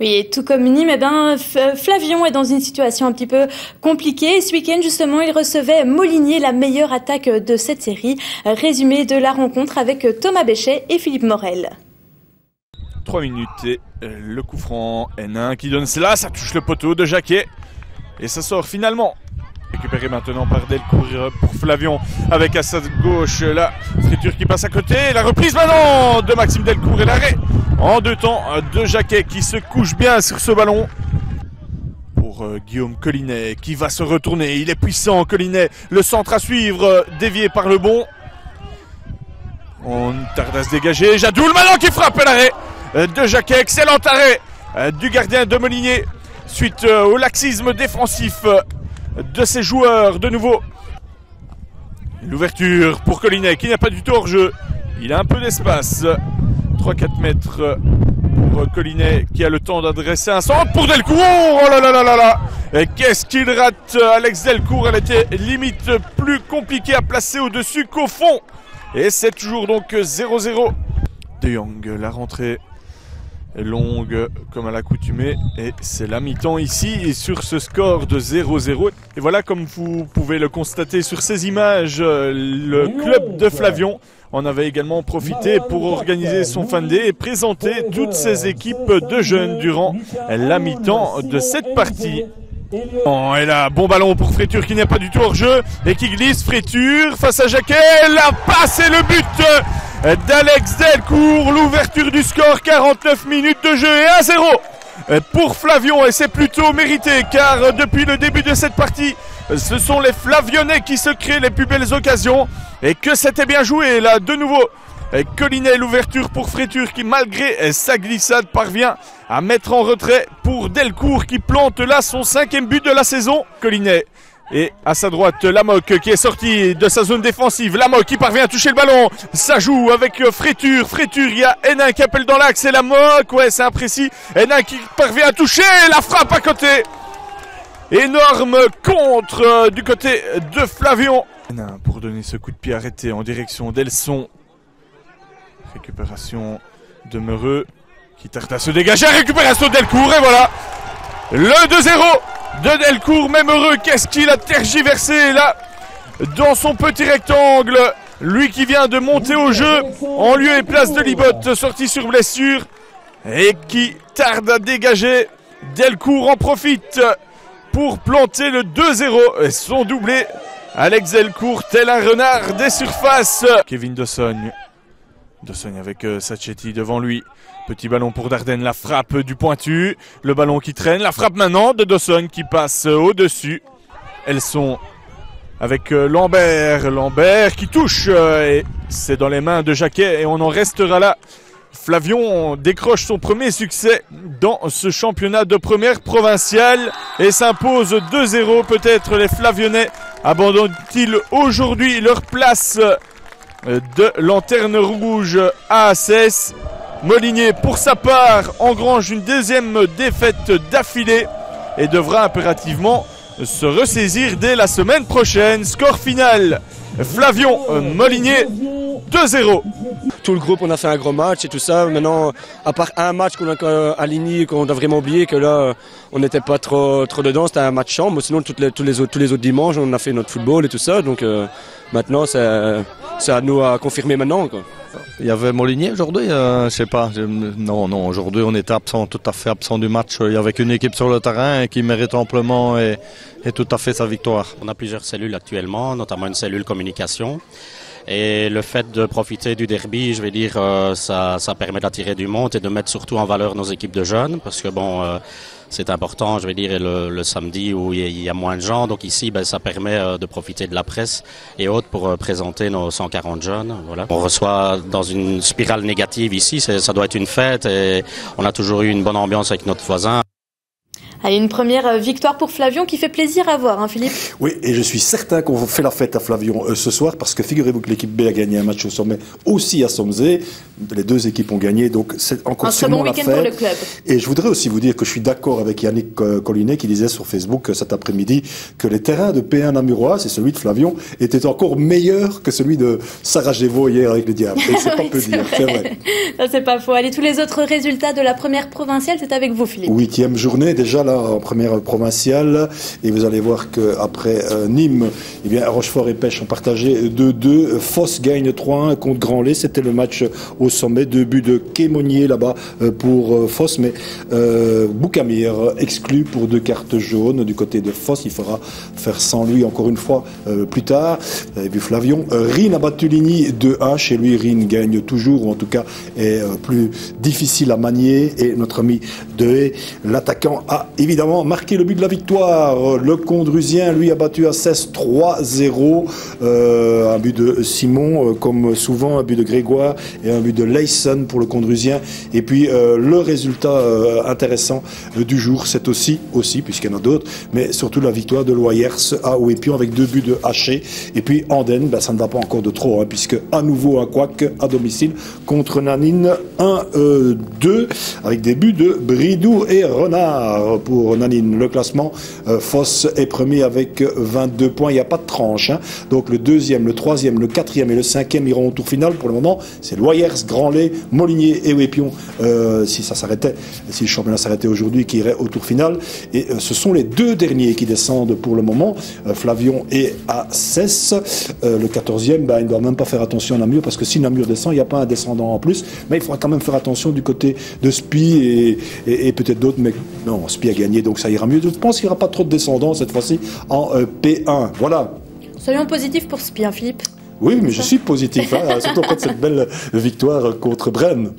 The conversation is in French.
Oui, et tout comme Nîmes, Flavion est dans une situation un petit peu compliquée. Ce week-end, justement, il recevait Moligné, la meilleure attaque de cette série. Résumé de la rencontre avec Thomas Béchet et Philippe Morel. 3 minutes et le coup franc. Hénin qui donne cela, ça touche le poteau de Jacquet. Et ça sort finalement. Récupéré maintenant par Delcourt pour Flavion avec à sa gauche la friture qui passe à côté. La reprise maintenant de Maxime Delcourt et l'arrêt en 2 temps de Jacquet qui se couche bien sur ce ballon. Pour Guillaume Collinet qui va se retourner. Il est puissant Collinet. Le centre à suivre dévié par le bon. On tarde à se dégager. Jadoul maintenant qui frappe l'arrêt de Jacquet. Excellent arrêt du gardien de Moligné suite au laxisme défensif de ses joueurs. De nouveau l'ouverture pour Collinet qui n'a pas du tout hors jeu. Il a un peu d'espace. 3-4 mètres pour Collinet qui a le temps d'adresser un centre pour Delcourt. Oh là là là là là. Et qu'est-ce qu'il rate Alex Delcourt. Elle était limite plus compliquée à placer au-dessus qu'au fond. Et c'est toujours donc 0-0. De Jong, la rentrée longue comme à l'accoutumée et c'est la mi-temps ici et sur ce score de 0-0 et voilà, comme vous pouvez le constater sur ces images, le club de Flavion en avait également profité pour organiser son fan day et présenter toutes ses équipes de jeunes durant la mi-temps de cette partie. Oh, et là, bon ballon pour Fréture qui n'est pas du tout hors jeu et qui glisse. Fréture face à Jacquet, la passe et le but d'Alex Delcourt. L'ouverture du score, 49 minutes de jeu et 1-0 pour Flavion et c'est plutôt mérité car depuis le début de cette partie ce sont les Flavionnais qui se créent les plus belles occasions et que c'était bien joué là de nouveau. Collinet, l'ouverture pour Fréture qui malgré sa glissade parvient à mettre en retrait pour Delcourt qui plante là son 5e but de la saison. Collinet et à sa droite Lamoc qui est sorti de sa zone défensive. Lamoc qui parvient à toucher le ballon. Ça joue avec Fréture. Fréture, il y a Hénin qui appelle dans l'axe et Lamoc. Ouais, c'est imprécis. Hénin qui parvient à toucher. La frappe à côté. Énorme contre du côté de Flavion. Hénin pour donner ce coup de pied arrêté en direction d'Elson. Récupération de Meureux qui tarte à se dégager. Récupération de Delcourt et voilà le 2-0 de Delcourt. Mais Meureux, qu'est-ce qu'il a tergiversé là dans son petit rectangle. Lui qui vient de monter au jeu en lieu et place de Libotte, sorti sur blessure et qui tarde à dégager. Delcourt en profite pour planter le 2-0 et son doublé. Alex Delcourt, tel un renard des surfaces. Kevin Dossogne avec Sacchetti devant lui. Petit ballon pour Dardenne, la frappe du pointu. Le ballon qui traîne, la frappe maintenant de Dossogne qui passe au-dessus. Elles sont avec Lambert. Lambert qui touche et c'est dans les mains de Jacquet et on en restera là. Flavion décroche son premier succès dans ce championnat de première provinciale et s'impose 2-0. Peut-être les Flavionnais abandonnent-ils aujourd'hui leur place de lanterne rouge à ACS. Moligné pour sa part engrange une 2e défaite d'affilée et devra impérativement se ressaisir dès la semaine prochaine. Score final Flavion Moligné 2-0. Tout le groupe, on a fait un gros match et tout ça. Maintenant, à part un match qu'on a aligné, qu'on a vraiment oublié, que là, on n'était pas trop dedans, c'était un match chambre. Sinon, tous les autres dimanches, on a fait notre football et tout ça. Donc maintenant, c'est à nous à confirmer maintenant, quoi. Il y avait Moligné aujourd'hui, je sais pas. Non, aujourd'hui on était absent, tout à fait absent du match. Il y avait qu'une équipe sur le terrain qui mérite amplement et tout à fait sa victoire. On a plusieurs cellules actuellement, notamment une cellule communication. Et le fait de profiter du derby, je vais dire, ça permet d'attirer du monde et de mettre surtout en valeur nos équipes de jeunes, parce que bon, c'est important, je vais dire, le samedi où il y a moins de gens. Donc ici, ça permet de profiter de la presse et autres pour présenter nos 140 jeunes. Voilà. On reçoit dans une spirale négative ici, ça doit être une fête et on a toujours eu une bonne ambiance avec notre voisin. Allez, une première victoire pour Flavion qui fait plaisir à voir, hein, Philippe? Oui, et je suis certain qu'on fait la fête à Flavion ce soir, parce que figurez-vous que l'équipe B a gagné un match au sommet aussi à Somzé. Les deux équipes ont gagné, donc c'est encore sûrement la fête. Un très bon week-end pour le club. Et je voudrais aussi vous dire que je suis d'accord avec Yannick Collinet qui disait sur Facebook cet après-midi que les terrains de P1 Namurois et celui de Flavion étaient encore meilleurs que celui de Sarajevo hier avec les Diables. Et c'est pas peu dire, c'est vrai. Non, c'est pas faux. Allez, tous les autres résultats de la première provinciale, c'est avec vous, Philippe. 8e journée déjà là en première provinciale, et vous allez voir que après Nîmes, eh bien Rochefort et Pêche ont partagé 2-2. Foss gagne 3-1 contre Grand-Lay. C'était le match au sommet. 2 buts de Kémonier là-bas pour Foss, mais Boukamir exclu pour 2 cartes jaunes du côté de Foss. Il faudra faire sans lui encore une fois plus tard. Vous avez vu Flavion. Rennes a battu Ligny 2-1. Chez lui, Rennes gagne toujours, ou en tout cas est plus difficile à manier. Et notre ami Dehaye, l'attaquant, a évidemment marqué le but de la victoire. Le Condrusien, lui, a battu à 16 3-0. Un but de Simon, comme souvent, un but de Grégoire et un but de Leyson pour le Condrusien. Et puis le résultat intéressant du jour, c'est aussi puisqu'il y en a d'autres, mais surtout la victoire de Loyers à Ouépion avec 2 buts de Haché. Et puis Andenne, ça ne va pas encore de trop, hein, puisque à nouveau un couac à domicile contre Nanine 1-2 avec des buts de Bridou et Renard pour Nanine. Le classement, Foss est premier avec 22 points. Il n'y a pas de tranche, hein. Donc le 2e, le 3e, le 4e et le 5e iront au tour final. Pour le moment, c'est Loyers, Grand-Lay, Molinier et Ouépion. Si le championnat s'arrêtait aujourd'hui, qui irait au tour final. Et ce sont les 2 derniers qui descendent pour le moment. Flavion est à Cesse. Le 14e, il ne doit même pas faire attention à Namur, parce que si Namur descend, il n'y a pas un descendant en plus. Mais il faudra quand même faire attention du côté de Spi et peut-être d'autres. Mais non, Spi a gagné, donc ça ira mieux. Je pense qu'il n'y aura pas trop de descendants cette fois-ci en P1. Voilà. Soyons positifs pour Spi, hein, Philippe. Oui, mais je suis positif, hein, surtout après cette belle victoire contre Brenne.